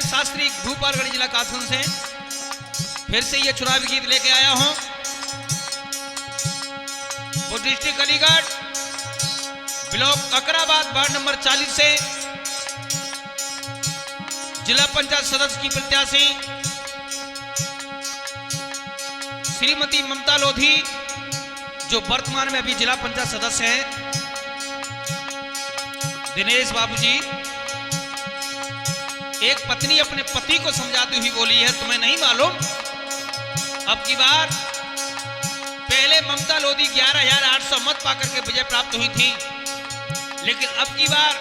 सिंह शास्त्री भूपालगढ़ जिला कासगंज से फिर से ये चुनावी गीत लेके आया हूं। वो district Aligarh block Akrabad ward number 40 से जिला पंचायत सदस्य की प्रत्याशी श्रीमती ममता लोधी, जो वर्तमान में अभी जिला पंचायत सदस्य हैं। दिनेश बाबूजी, एक पत्नी अपने पति को समझाती हुई बोली है, तुम्हें नहीं मालूम अब की बार पहले ममता लोधी 11,800 मत पाकर के विजय प्राप्त हुई थी, लेकिन अब की बार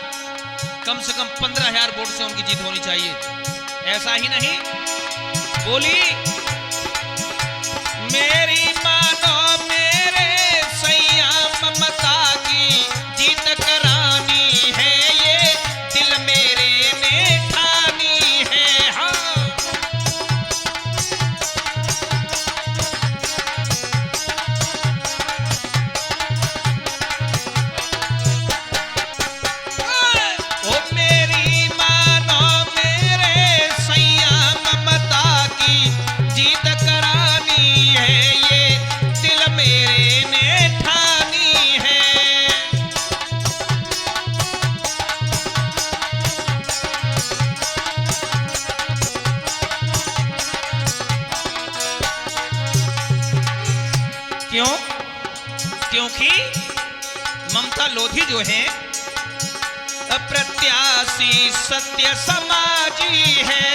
कम से कम 15,000 वोट से उनकी जीत होनी चाहिए। ऐसा ही नहीं बोली, मेरी मानो मेरे सैया ममता की जीत करानी है, ये दिल मेरे ने ठानी है। हाँ, ओ मेरी मानो मेरे सैया ममता की जीत करानी है, ये दिल मेरे ने ठानी है। क्यों? क्योंकि ममता लोधी जो है अप्रत्याशी सत्य समाजी है।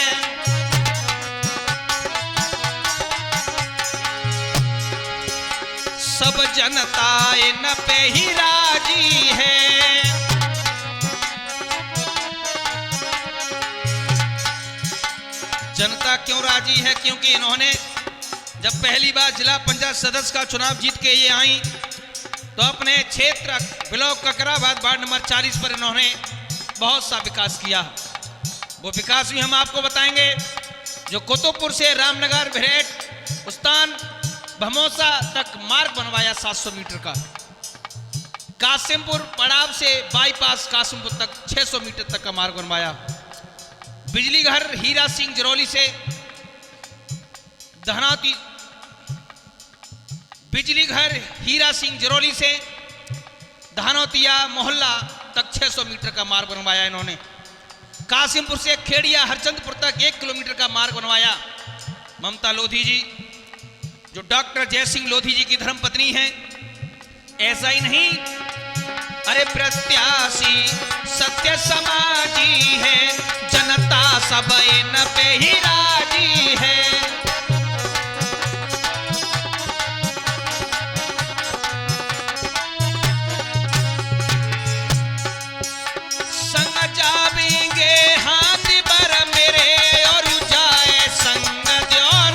सब जनता इन पे ही राजी है। जनता क्यों राजी है? क्योंकि इन्होंने जब पहली बार जिला पंचायत सदस्य का चुनाव जीत के ये आई तो अपने क्षेत्र ब्लॉक ककराबाद वार्ड नंबर 40 पर इन्होंने बहुत सा विकास किया। वो विकास भी हम आपको बताएंगे। जो कुतुबपुर से रामनगर भेरेट उस्तान भमोसा तक मार्ग बनवाया 700 मीटर का। कासिमपुर पड़ाव से बाईपास कासिमपुर तक 600 मीटर तक का मार्ग बनवाया। बिजली घर हीरा सिंह जरौली से धनावती, बिजली घर हीरा सिंह जरौली से धानोतिया मोहल्ला तक 600 मीटर का मार्ग बनवाया इन्होंने। कासिमपुर से खेड़िया हरचंदपुर तक 1 किलोमीटर का मार्ग बनवाया। ममता लोधी जी, जो डॉक्टर जयसिंह लोधी जी की धर्मपत्नी हैं। ऐसा ही नहीं, अरे प्रत्याशी सत्य समाजी है, जनता सब इन पे ही राजी है। संग जावेंगे हाथ बर मेरे और जाए संग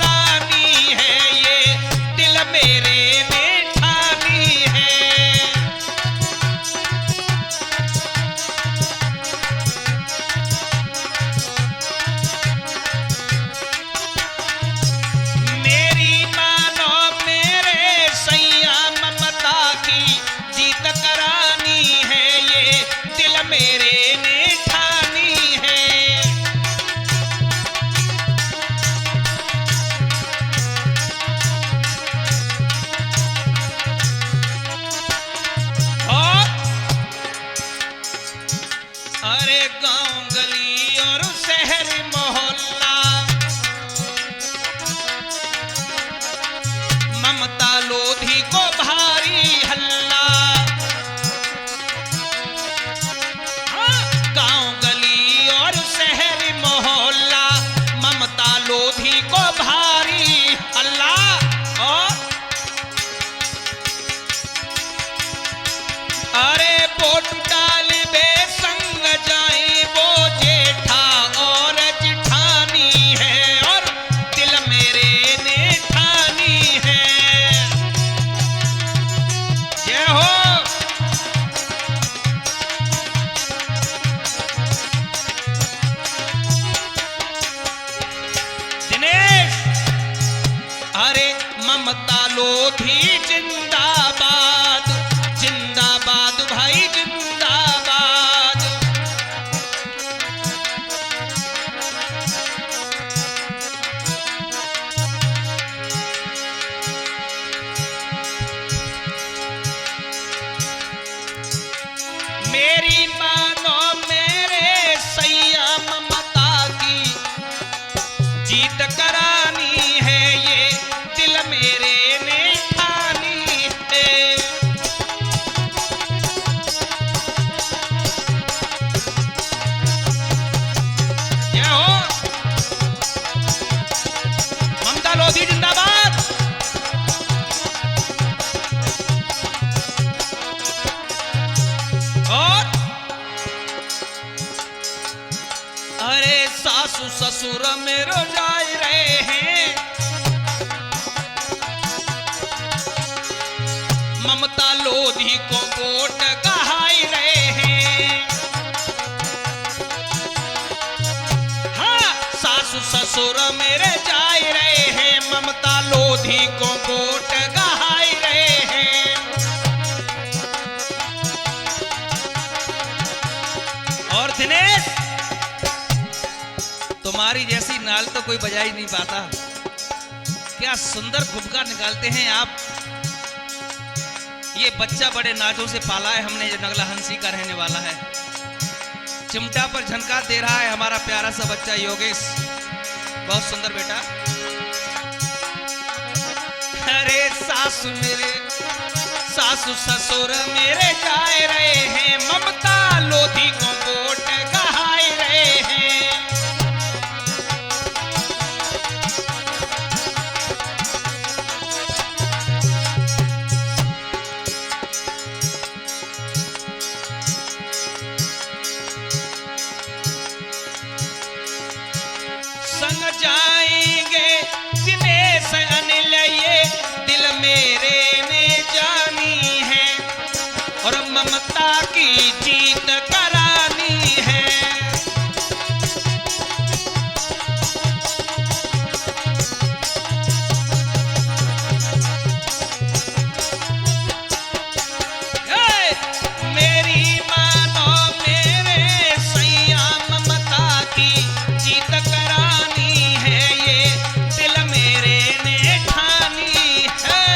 रानी है, ये दिल मेरे ने ठानी है। मेरी मानो मेरे सैया ममता की जीत करानी है, ये दिल मेरे ने ठानी है। और अरे गांव गली और शहर मोहल्ला ममता लोधी को भारी हल्ला। हाँ, गांव गली और शहर मोहल्ला ममता लोधी को भारी हल्ला। और अरे वोट डाल बे संग जाए वो जेठा और जिठानी है, और दिल मेरे ने ठानी है। जय हो। दिनेश, अरे ममता लोधी जिंदाबाद, जिंदाबाद भाई जिंदाबाद। सासू ससुर मेरो जाय रहे हैं, ममता लोधी को गोट कहाई रहे हैं। हाँ, सासू ससुर मेरे जाय रहे हैं, ममता लोधी को गोट कहाई रहे हैं। और दिनेश, तुम्हारी जैसी नाल तो कोई बजा ही नहीं पाता। क्या सुंदर खुबका निकालते हैं आप। ये बच्चा बड़े नाजों से पाला है हमने, ये नगला हंसी का रहने वाला है। चिमटा पर झनकार दे रहा है हमारा प्यारा सा बच्चा योगेश, बहुत सुंदर बेटा। अरे सासू मेरे, सासू ससुर मेरे जाए रहे हैं, ममता लोधी को गोट कहाए रहे हैं। संग जाएंगे दिनेश अनिल, ये दिल मेरे ने जानी है, और ममता की जीत करानी है। मेरी मानो मेरे सैया, ममता की जीत करानी है, ये दिल मेरे ने ठानी है।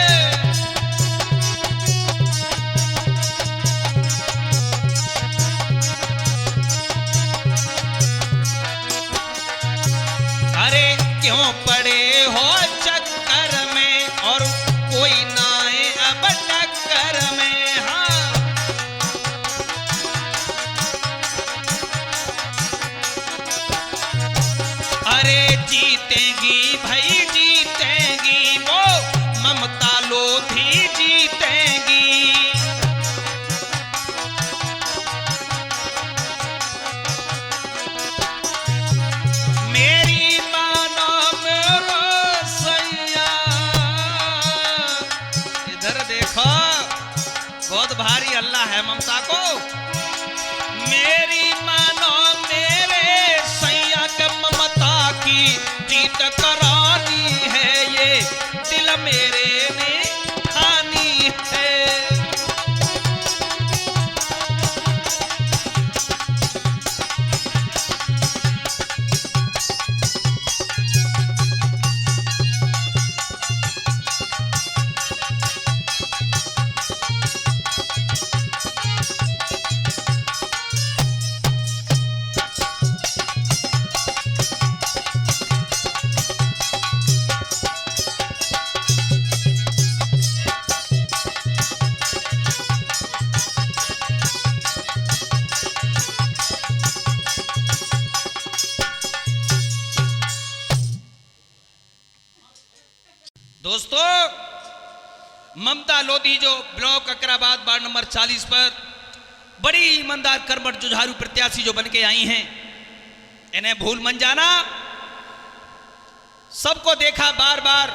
अरे क्यों पड़े हो चक्कर में, और कोई ना आए अब टक्कर में। हाँ, अरे जीतेंगी भाई जीतेंगी, वो ममता लोधी जीतेंगी। मेरी मानो मेरो सैया, इधर देखो, बहुत भारी अल्लाह है ममता को। मेरी मानो मेरे सैया के, ममता की जीत करानी है, ये दिल मेरे ने ठानी है। दोस्तों, ममता लोधी जो ब्लॉक अकराबाद वार्ड नंबर 40 पर बड़ी ईमानदार कर्मठ जुझारू प्रत्याशी जो बन के आई हैं, इन्हें भूल मन जाना। सबको देखा बार बार,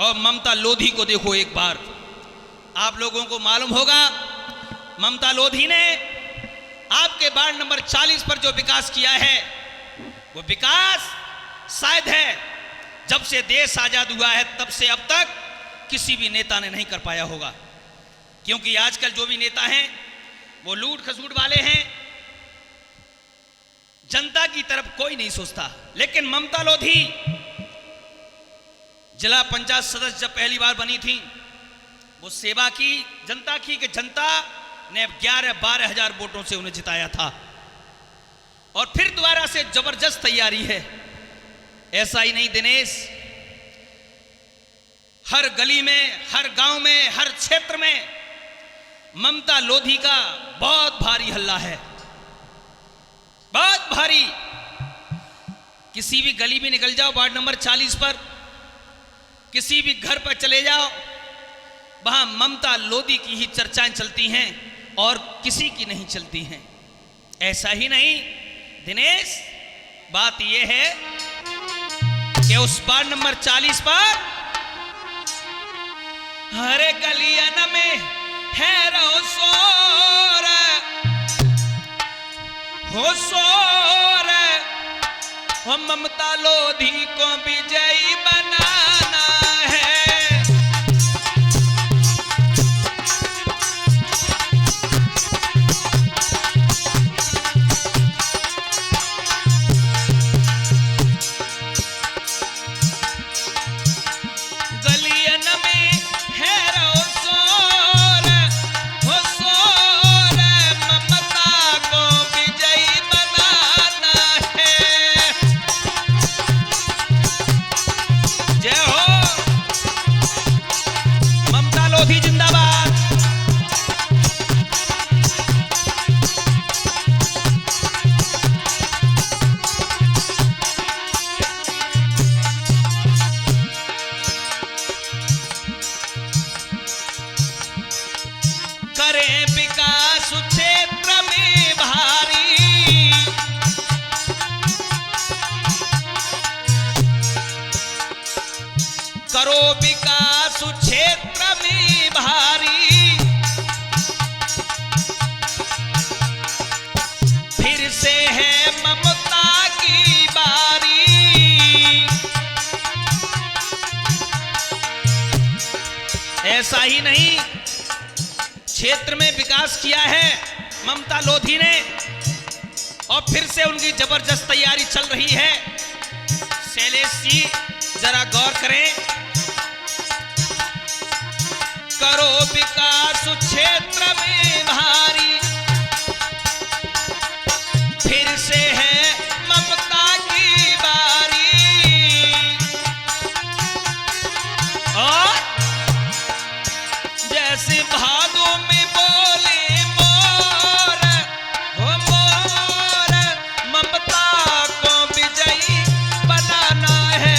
और ममता लोधी को देखो एक बार। आप लोगों को मालूम होगा, ममता लोधी ने आपके वार्ड नंबर 40 पर जो विकास किया है, वो विकास शायद है जब से देश आजाद हुआ है तब से अब तक किसी भी नेता ने नहीं कर पाया होगा। क्योंकि आजकल जो भी नेता हैं वो लूट खसूट वाले हैं, जनता की तरफ कोई नहीं सोचता। लेकिन ममता लोधी जिला पंचायत सदस्य जब पहली बार बनी थी, वो सेवा की, जनता की, कि जनता ने 11-12 हजार वोटों से उन्हें जिताया था, और फिर दोबारा से जबरदस्त तैयारी है। ऐसा ही नहीं दिनेश, हर गली में, हर गांव में, हर क्षेत्र में ममता लोधी का बहुत भारी हल्ला है, बहुत भारी। किसी भी गली में निकल जाओ वार्ड नंबर 40 पर, किसी भी घर पर चले जाओ, वहां ममता लोधी की ही चर्चाएं चलती हैं और किसी की नहीं चलती हैं। ऐसा ही नहीं दिनेश, बात यह है कि उस वार्ड नंबर 40 पर हरे गलियन में है शोर, हो शोर, हो ममता लोधी को विजयी बनाना है। करो विकास क्षेत्र में भारी, फिर से है ममता की बारी। ऐसा ही नहीं, क्षेत्र में विकास किया है ममता लोधी ने और फिर से उनकी जबरदस्त तैयारी चल रही है। शैलेश जी जरा गौर करें। करो विकास क्षेत्र में भारी, फिर से है ममता की बारी। और जैसे भादो में बोले मोर, हो मोर, ममता को विजयी बनाना है।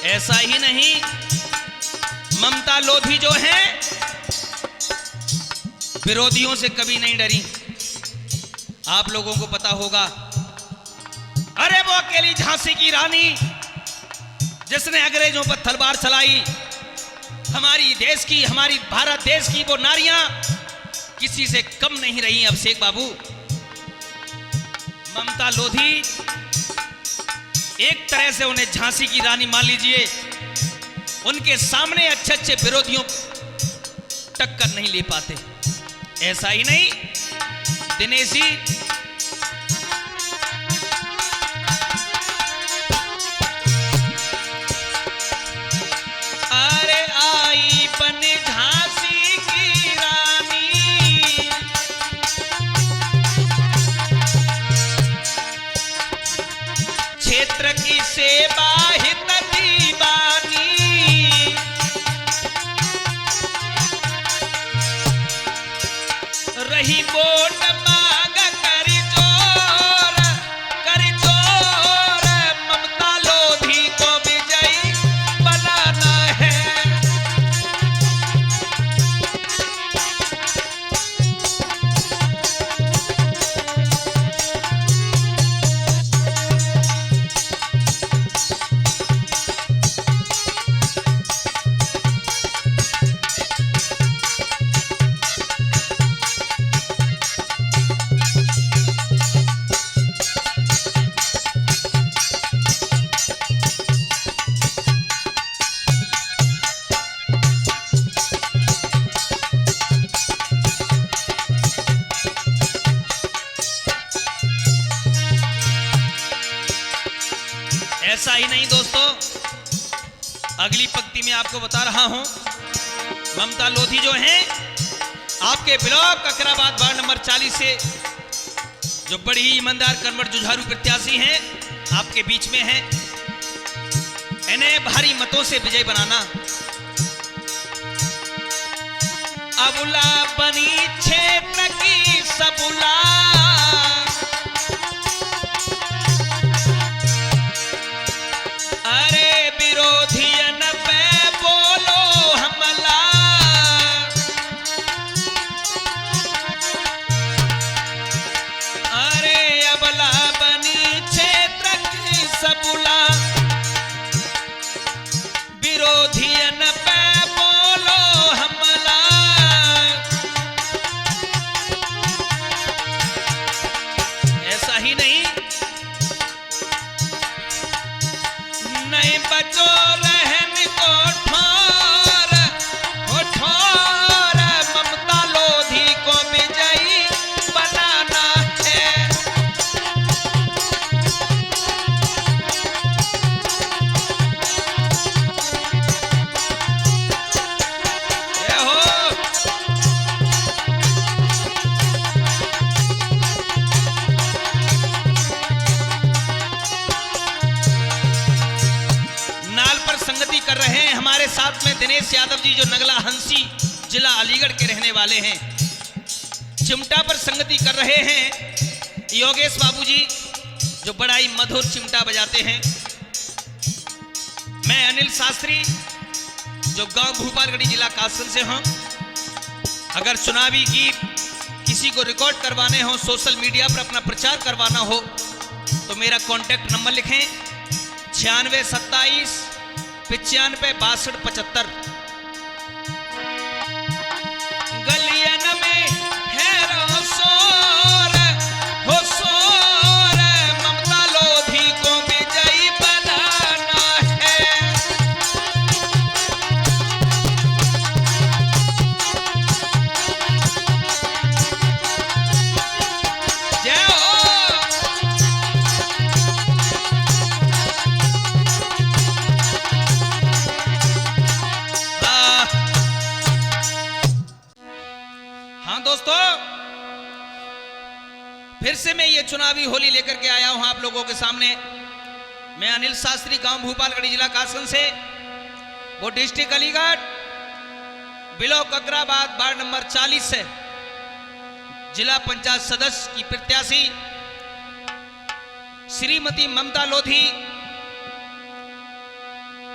ऐसा ही नहीं, ममता लोधी जो है विरोधियों से कभी नहीं डरी। आप लोगों को पता होगा, अरे वो अकेली झांसी की रानी जिसने अंग्रेजों पर तलवार चलाई, हमारी देश की, हमारी भारत देश की वो नारियां किसी से कम नहीं रही। अभिषेक बाबू, ममता लोधी एक तरह से उन्हें झांसी की रानी मान लीजिए। उनके सामने अच्छे अच्छे विरोधियों टक्कर नहीं ले पाते। ऐसा ही नहीं, दिनेश जी अरे आई बन झांसी की रानी, क्षेत्र की सेवा हित दीवानी, रही वोट मांग कर जोर, ममता लोधी को विजयी बनाना है। ऐसा ही नहीं दोस्तों, अगली पंक्ति में आपको बता रहा हूं, ममता लोधी जो हैं आपके ब्लॉक ककराबाद वार्ड नंबर 40 से जो बड़ी ही ईमानदार कर्मठ जुझारू प्रत्याशी हैं, आपके बीच में हैं। इन्हें भारी मतों से विजय बनाना। अबुला बनी क्षेत्र की सबुला, अरे विरोधियन पे बोलो हमला, अरे अबला बनी क्षेत्र की सबुला, विरोधियन पे बोलो हमला। ऐसा ही नहीं, नहीं बचो रहन को ठोर, हो ठोर, ममता लोधी को विजयी बनाना है। ये हो नाल पर संगति कर रहे हैं हमारे साथ में दिनेश यादव जी, जो नगला हंसी जिला अलीगढ़ के रहने वाले हैं। चिमटा पर संगति कर रहे हैं योगेश बाबूजी, जो बड़ा ही मधुर चिमटा बजाते हैं। मैं अनिल शास्त्री, जो गांव भूपालगढ़ी जिला कासन से हूं। अगर चुनावी गीत किसी को रिकॉर्ड करवाने हो, सोशल मीडिया पर अपना प्रचार करवाना हो, तो मेरा कॉन्टैक्ट नंबर लिखें 9627 95 62 75। गलियन में है शोर, हो शोर, ममता लोधी को विजयी बनाना है। जय हो। हाँ दोस्तों, फिर से मैं ये चुनावी होली लेकर के आया हूं आप लोगों के सामने। मैं अनिल शास्त्री, गांव भूपालगढ़ी जिला कासन से, वो district Aligarh, block Kakrabad ward number 40 से जिला पंचायत सदस्य की प्रत्याशी श्रीमती ममता लोधी।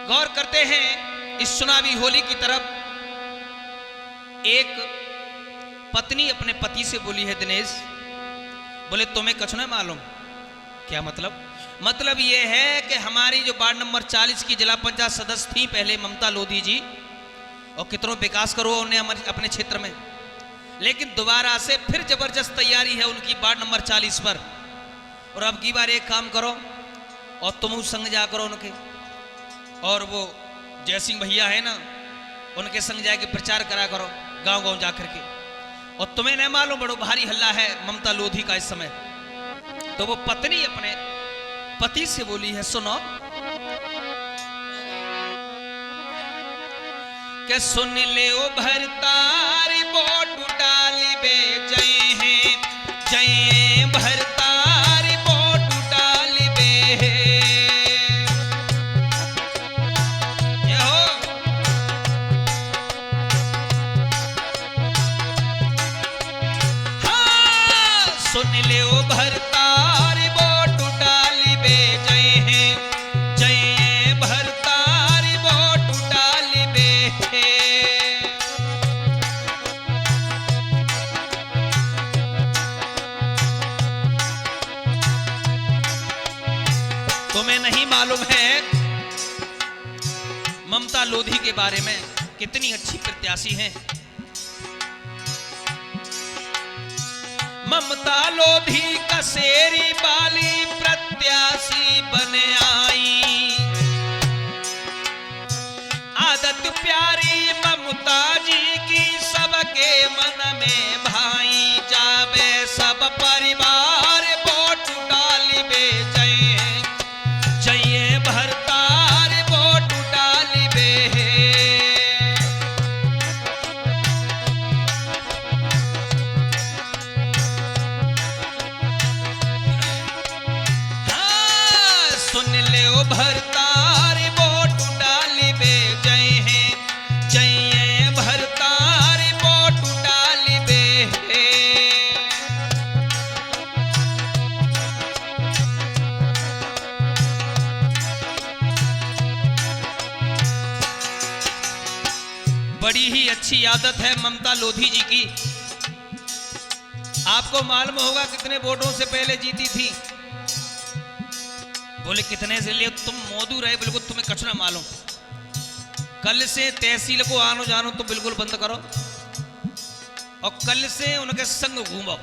गौर करते हैं इस चुनावी होली की तरफ। एक पत्नी अपने पति से बोली है, दिनेश बोले तुम्हें कछ नहीं मालूम। क्या मतलब? मतलब यह है कि हमारी जो वार्ड नंबर 40 की जिला पंचायत सदस्य थी पहले, ममता लोधी जी, और कितनों विकास करो उन्हें अपने क्षेत्र में, लेकिन दोबारा से फिर जबरदस्त तैयारी है उनकी वार्ड नंबर 40 पर। और अब की बार एक काम करो और तुम संग जा करो उनके, और वो जयसिंह भैया है ना, उनके संग जाके प्रचार करा करो गांव गांव जाकर के। और तुम्हें नहीं मालूम बड़ो भारी हल्ला है ममता लोधी का इस समय। तो वो पत्नी अपने पति से बोली है, सुनो के सुन ले ओ भरतारी बोट डाली बे, जय हैं जय भरतारी बोट डाली बे। ये हो हाँ, सुन ले ओ भरतारी बोट डाली बे, जय हैं जय भरतारी बोट डाली बे। तुम्हें नहीं मालूम है ममता लोधी के बारे में कितनी अच्छी प्रत्याशी हैं। ममता लोधी कसेरी बाली प्रत्याशी बन आई, आदत प्यारी ममता जी की सबके मन में भाई, जाबे सब परिवार वोट डाली बे, जय जय भरतार वोट डाली बे। बड़ी अच्छी आदत है ममता लोधी जी की। आपको मालूम होगा कितने वोटों से पहले जीती थी? बोले कितने से लिए? तुम मौजूद रहे, बिल्कुल तुम्हें कुछ ना मालूम। कल से तहसील को आनो जानो तो बिल्कुल बंद करो और कल से उनके संग घूमो।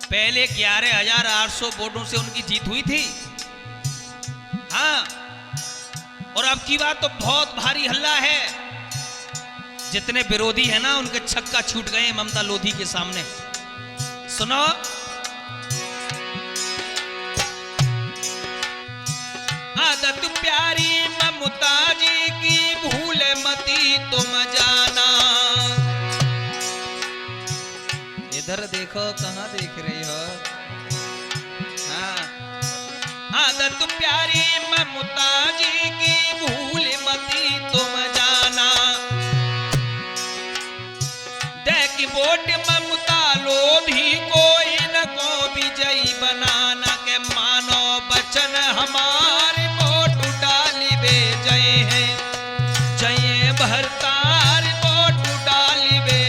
पहले 11,800 वोटों से उनकी जीत हुई थी। हाँ, और अब की बात तो बहुत भारी हल्ला है। जितने विरोधी है ना उनके छक्का छूट गए ममता लोधी के सामने। सुनो, आदत प्यारी ममता जी की भूल मती तुम जाना। इधर देखो, कहां देख रही हो? हाँ, आदत प्यारी ममता जी की भूल मती तुम जाना। देख वोट ममता लोधी को इनको विजयी बनाना के मानो बचन हमारे वोट डाली बे जय है जय भरतार वोट डाली बे।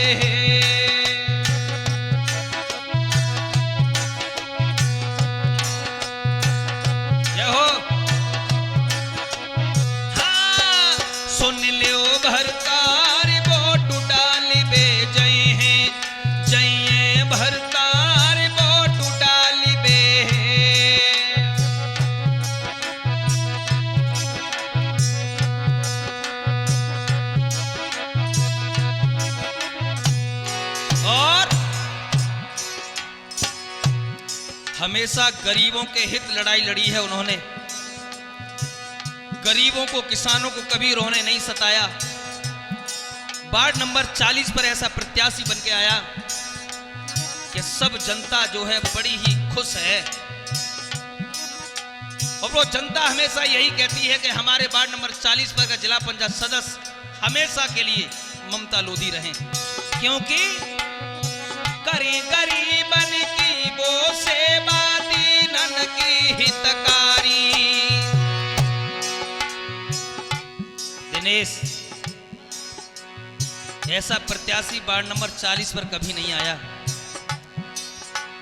जय हो। हाँ, सुन लो भरतार वोट डाली बे जय है जय भरतार वोट डाली बे। और हमेशा गरीबों के हित लड़ाई लड़ी है उन्होंने। गरीबों को, किसानों को कभी उन्होंने नहीं सताया। वार्ड नंबर 40 पर ऐसा प्रत्याशी बन के आया कि सब जनता जो है बड़ी ही खुश है। और वो जनता हमेशा यही कहती है कि हमारे वार्ड नंबर 40 पर का जिला पंचायत सदस्य हमेशा के लिए ममता लोधी रहें, क्योंकि करें गरीबन की वो सेवा दीनन की हितकारी। दिनेश, ऐसा प्रत्याशी वार्ड नंबर 40 पर कभी नहीं आया।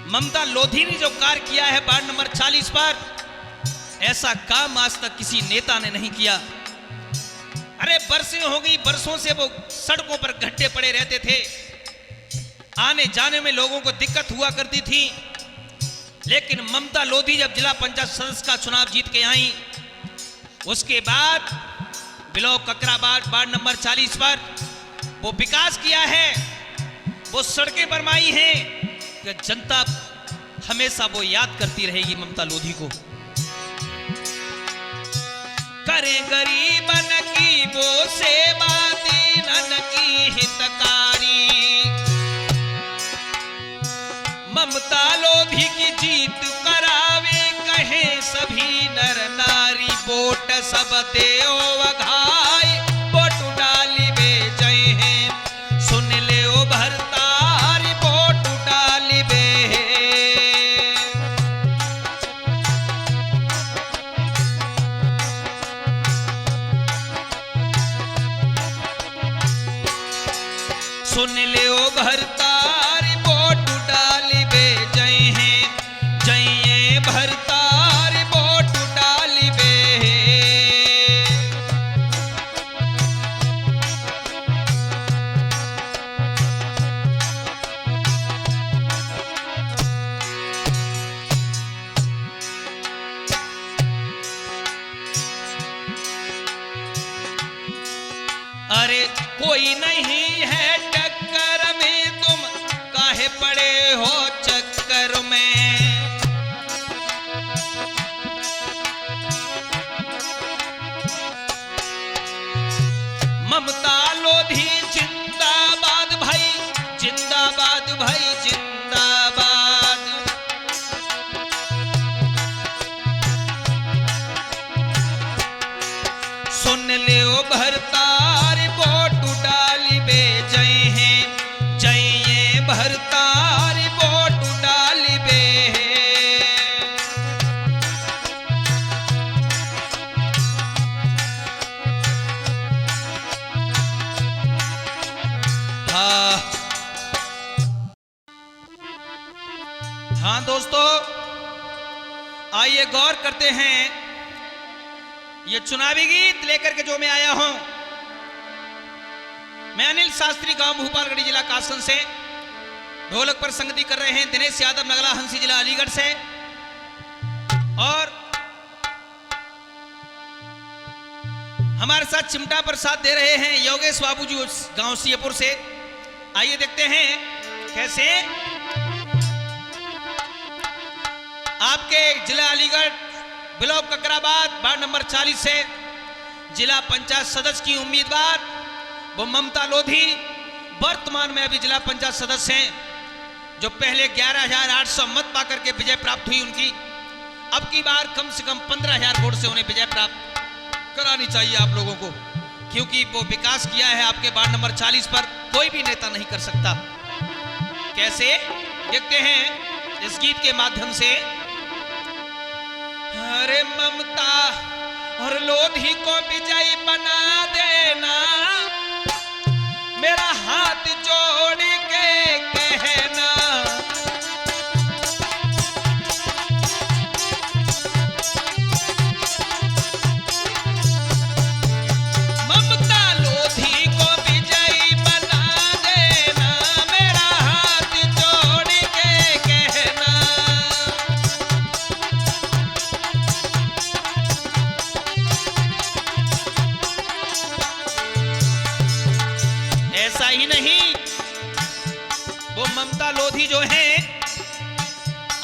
ममता लोधी ने जो कार्य किया है वार्ड नंबर 40 पर, ऐसा काम आज तक किसी नेता ने नहीं किया। अरे बरसें हो गई, बरसों से वो सड़कों पर गड्ढे पड़े रहते थे, आने जाने में लोगों को दिक्कत हुआ करती थी। लेकिन ममता लोधी जब जिला पंचायत सदस्य का चुनाव जीत के आई, उसके बाद ब्लॉक ककराबाद वार्ड नंबर 40 पर वो विकास किया है, वो सड़कें बनवाई हैं कि जनता हमेशा वो याद करती रहेगी ममता लोधी को। करें गरीबन की वो सेवा दीनन की हितकारी। ममता लोधी की जीत करावे कहे सभी नर नारी। वोट सब देओ वघाई वोट डाली बे जय है। सुन ले ओ भरतार वोट डाली बे। सुन ले ओ भरतार वोट डाली बे जय है जय भरतार वोट डाली बे। अरे कोई नहीं है टक्कर में, तुम काहे पड़े हो चक्कर में। ममता लोधी जिंदाबाद भाई, जिंदाबाद भाई जिंदाबाद। सुन ले ओ भरतार वोट डाली बे जय है जय भरतार वोट डाली बे। आइए गौर करते हैं, ये चुनावी गीत लेकर के जो मैं आया हूं, मैं अनिल शास्त्री, गांव भूपालगढ़ी, जिला कासन से। ढोलक पर संगति कर रहे हैं दिनेश यादव, नगला हंसी, जिला अलीगढ़ से। और हमारे साथ चिमटा पर साथ दे रहे हैं योगेश बाबू जी, गांव सियापुर से। आइए देखते हैं कैसे आपके जिला Aligarh, block Kakrabad, ward number 40 से जिला पंचायत सदस्य की उम्मीदवार वो ममता लोधी वर्तमान में अभी जिला पंचायत सदस्य हैं, जो पहले 11,800 मत पाकर के विजय प्राप्त हुई उनकी। अब की बार कम से कम 15,000 वोट से उन्हें विजय प्राप्त करानी चाहिए आप लोगों को, क्योंकि वो विकास किया है आपके वार्ड नंबर 40 पर, कोई भी नेता नहीं कर सकता। कैसे देखते हैं इस गीत के माध्यम से। अरे ममता और लोधी को विजयी बना देना, मेरा हाथ जोड़ के कहना। ममता लोधी को विजयी बना देना, मेरा हाथ जोड़ के कहना। ऐसा ही नहीं, वो ममता लोधी जो है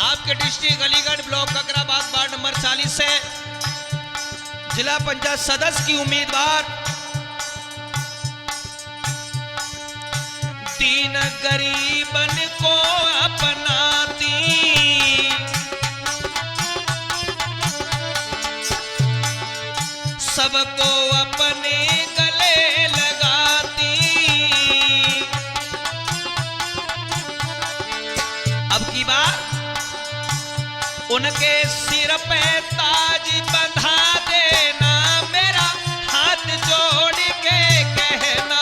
आपके district Aligarh, block Kakrabad, ward number 40 से जिला पंचायत सदस्य की उम्मीदवार। दीन गरीबन को अपनाती, सबको अपने गले लगाती। अब की बार उनके सिर पे ताज बंधा देना, मेरा हाथ जोड़ के कहना।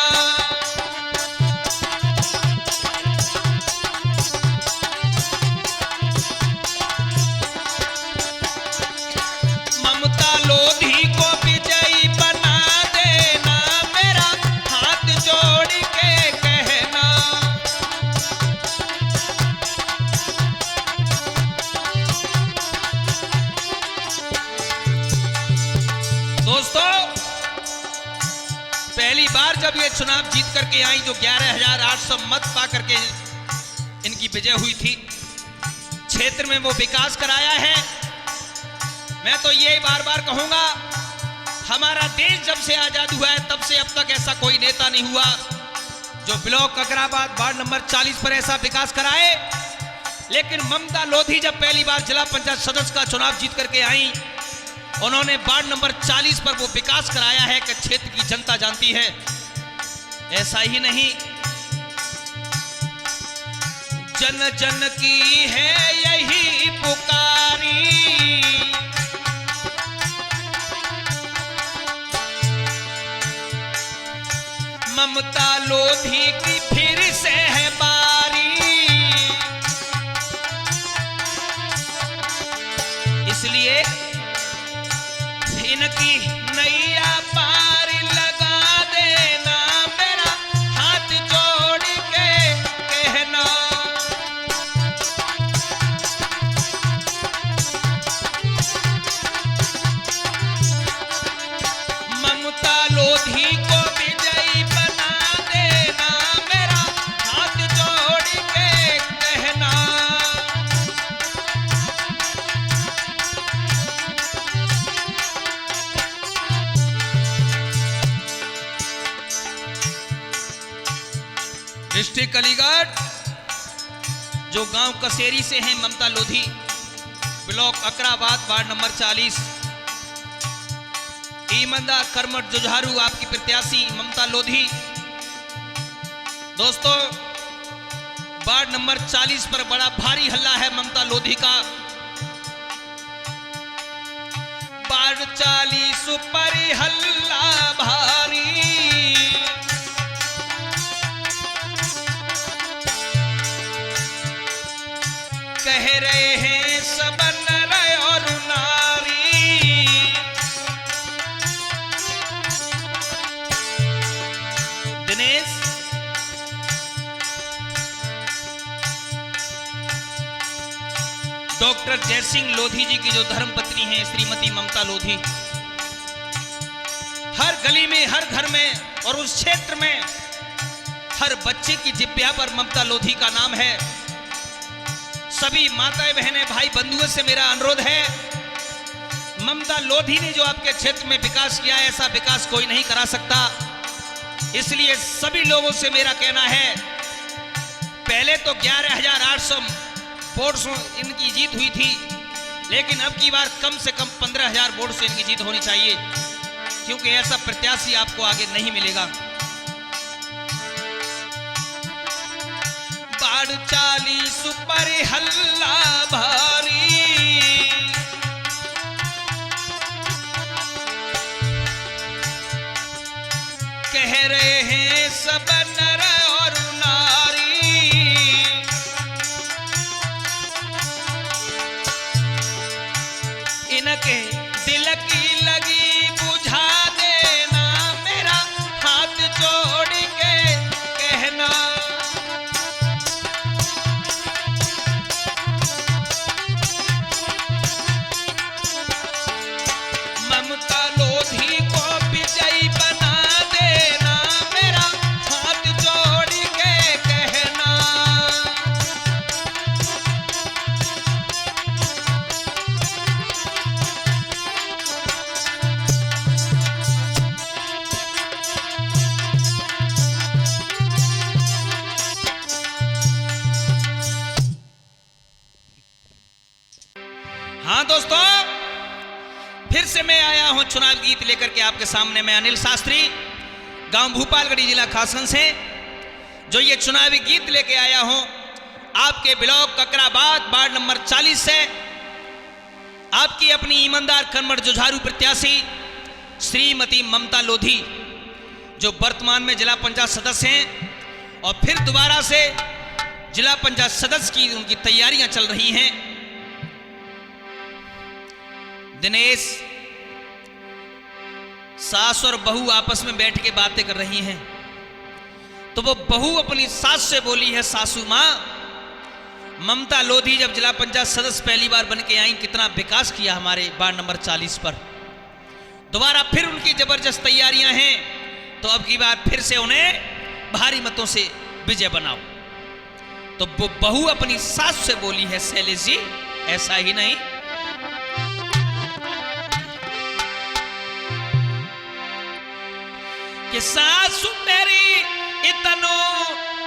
ममता लोधी को विजयी बना देना, मेरा हाथ जोड़ के कहना। दोस्तों, पहली बार जब ये चुनाव जीत करके आई, जो 11,800 मत पा करके इनकी विजय हुई थी, क्षेत्र में वो विकास कराया है। मैं तो ये बार बार कहूंगा, हमारा देश जब से आजाद हुआ है तब से अब तक ऐसा कोई नेता नहीं हुआ जो ब्लॉक ककराबाद, वार्ड नंबर 40 पर ऐसा विकास कराए। लेकिन ममता लोधी जब पहली बार जिला पंचायत सदस्य का चुनाव जीत करके आई, उन्होंने वार्ड नंबर 40 पर वो विकास कराया है कि क्षेत्र की जनता जानती है। ऐसा ही नहीं, जन जन की है यही पुकारी, ममता लोधी की फिर से है बारी। इसलिए इनकी नैया पार लगा देना, मेरा हाथ जोड़ के कहना। ममता लोधी को विजयी बना देना, मेरा हाथ जोड़ के कहना। डिस्ट्रिक्ट अलीगढ़, जो गांव कसेरी से हैं Mamta Lodhi, block Akrabad, ward number 40, ईमानदार कर्मठ जुझारू आपकी प्रत्याशी ममता लोधी। दोस्तों, वार्ड नंबर 40 पर बड़ा भारी हल्ला है ममता लोधी का। वार्ड 40 पर हल्ला भारी, कह रहे हैं सब नर और डॉक्टर जयसिंह लोधी जी की जो धर्मपत्नी हैं श्रीमती ममता लोधी, हर गली में, हर घर में और उस क्षेत्र में हर बच्चे की जिब्या पर ममता लोधी का नाम है। सभी माताएं, बहनें, भाई बंधुओं से मेरा अनुरोध है, ममता लोधी ने जो आपके क्षेत्र में विकास किया है, ऐसा विकास कोई नहीं करा सकता। इसलिए सभी लोगों से मेरा कहना है, पहले तो 11,800 वोट से इनकी जीत हुई थी, लेकिन अब की बार कम से कम 15,000 वोट से इनकी जीत होनी चाहिए, क्योंकि ऐसा प्रत्याशी आपको आगे नहीं मिलेगा। बाढ़ 40 पर हल्ला भारी, कह रहे हैं सब नर और नारी, इनके दिल की लगी बुझा देना, मेरा हाथ जोड़ के कहना। ममता लोधी को विजयी बना देना, मेरा हाथ जोड़ के कहना। हाँ दोस्तों, फिर से मैं आया हूं चुनाव गीत लेकर के आपके सामने। मैं अनिल शास्त्री, गांव भूपालगढ़ी, जिला खासगंज से जो ये चुनावी गीत लेके आया हूं आपके ब्लॉक ककराबाद वार्ड नंबर 40 से। आपकी अपनी ईमानदार कर्मठ जुझारू प्रत्याशी श्रीमती ममता लोधी, जो वर्तमान में जिला पंचायत सदस्य हैं और फिर दोबारा से जिला पंचायत सदस्य की उनकी तैयारियां चल रही हैं। दिनेश, सास और बहू आपस में बैठ के बातें कर रही हैं, तो वो बहू अपनी सास से बोली है, सासू माँ, ममता लोधी जब जिला पंचायत सदस्य पहली बार बन के आई, कितना विकास किया हमारे वार्ड नंबर 40 पर। दोबारा फिर उनकी जबरदस्त तैयारियां हैं, तो अब की बार फिर से उन्हें भारी मतों से विजय बनाओ। तो वो बहू अपनी सास से बोली है, शैलेश जी, ऐसा ही नहीं, कि सासु मेरी इतनो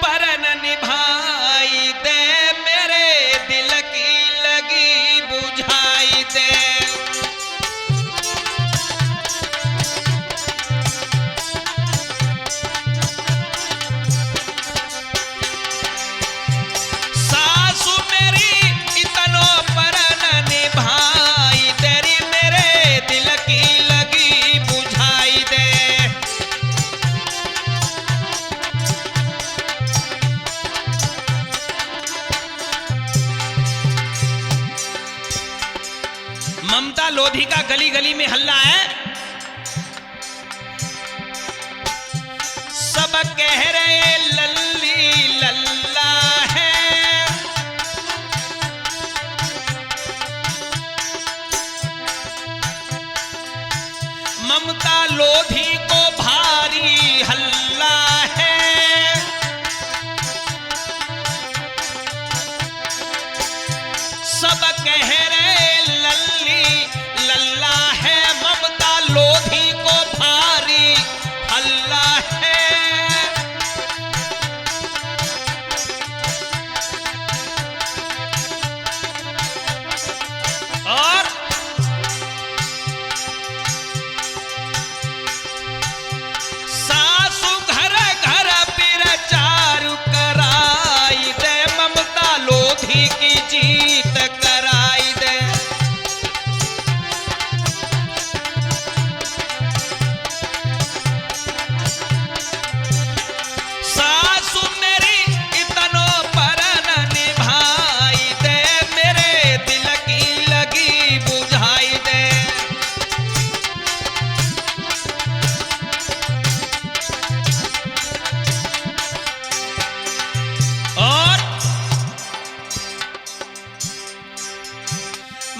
पर न निभाई दे, मेरे दिल की लगी बुझाई दे। सासु मेरी इतनो पर न निभाई तेरी, मेरे दिल की लगी बुझाई दे। ममता लोधी का गली गली में हल्ला है, सब कह रहे लल्ली लल्ला है। ममता लोधी को भारी हल्ला है, सब कह रहे लल्ली लल्ला है। ममता लोधी को भारी हल्ला है।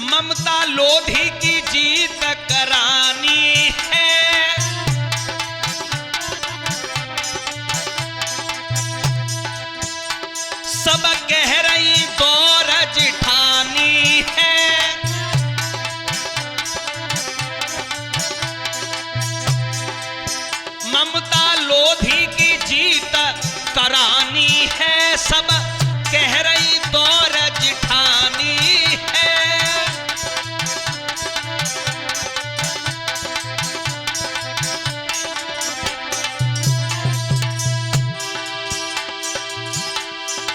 ममता लोधी की जीत करानी है, सब कह रही दौर जिठानी है। ममता लोधी की जीत करानी है, सब कह रही दौर जिठानी है।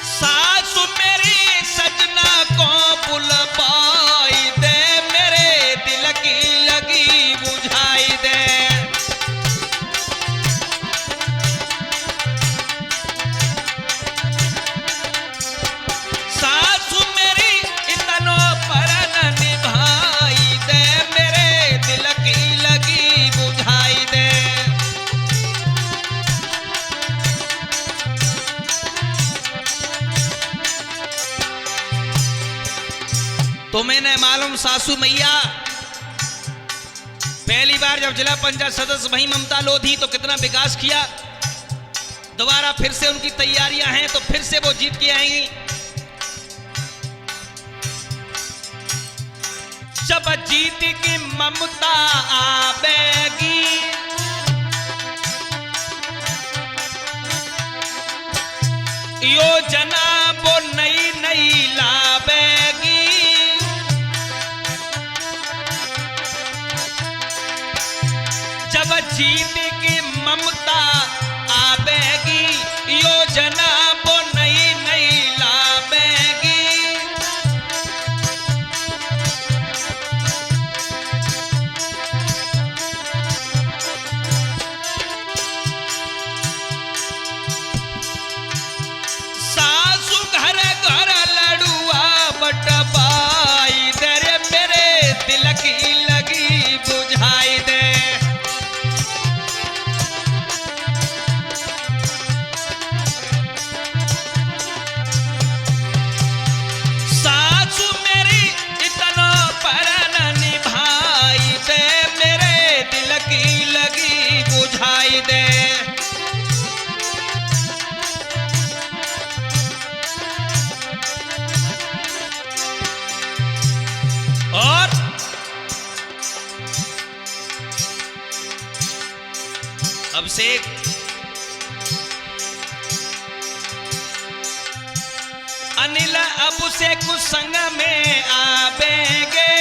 सासु मेरी सजना को बुलवाई दे, मेरे दिल की लगी बुझाई दे। सासु मेरी इतनो पर न निभाई दे, मेरे दिल की लगी बुझाई दे। तुम्हें न मालूम सासू मैया पहली बार जब जिला पंचायत सदस्य वही ममता लोधी तो कितना विकास किया। दोबारा फिर से उनकी तैयारियां हैं तो फिर से वो जीत के आएंगी। जब जीत की ममता आवेगी, योजना वो नई नई लावेगी। जब जीत की ममता आवेगी, योजना वो नई नई लावेगी। सासु घर घर लड़ुआ बटवाई दे, मेरे दिल की लगी बुझाई दे। सासु मेरी इतना पर न निभाई दे, मेरे दिल की लगी बुझाई दे। और अब से अनिल अब से कुछ संग में आवेंगे,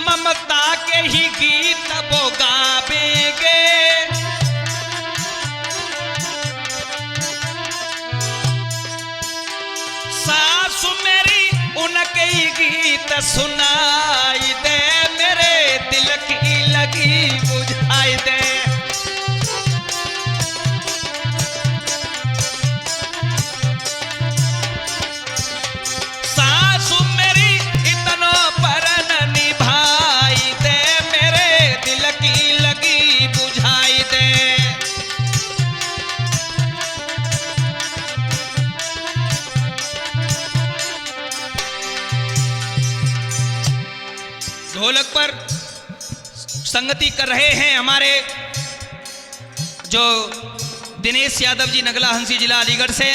ममता के ही गीत वो गावेंगे। सासु मेरी उनके ही गीत सुनाई दे, मेरे दिल की लगी बुझाई दे। सासु मेरी इतनो पर न निभाई दे, मेरे दिल की लगी बुझाई दे। ढोलक पर संगति कर रहे हैं हमारे जो दिनेश यादव जी नगला हंसी जिला अलीगढ़ से।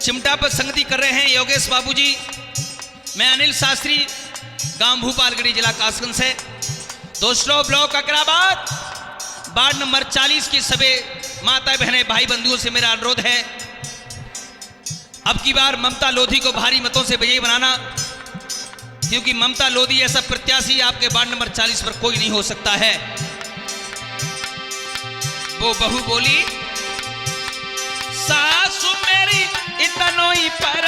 चिमटा पर संगति कर रहे हैं योगेश बाबूजी। मैं अनिल शास्त्री गांव भूपालगढ़ी जिला कासगंज से। दोस्तों ब्लॉक अकराबाद वार्ड नंबर 40 की सभी माता बहनें भाई बंधुओं से मेरा अनुरोध है, अब की बार ममता लोधी को भारी मतों से विजयी बनाना, क्योंकि ममता लोधी ऐसा प्रत्याशी आपके वार्ड नंबर 40 पर कोई नहीं हो सकता है। वो बहू बोली, सासु मेरी इतनो ही पर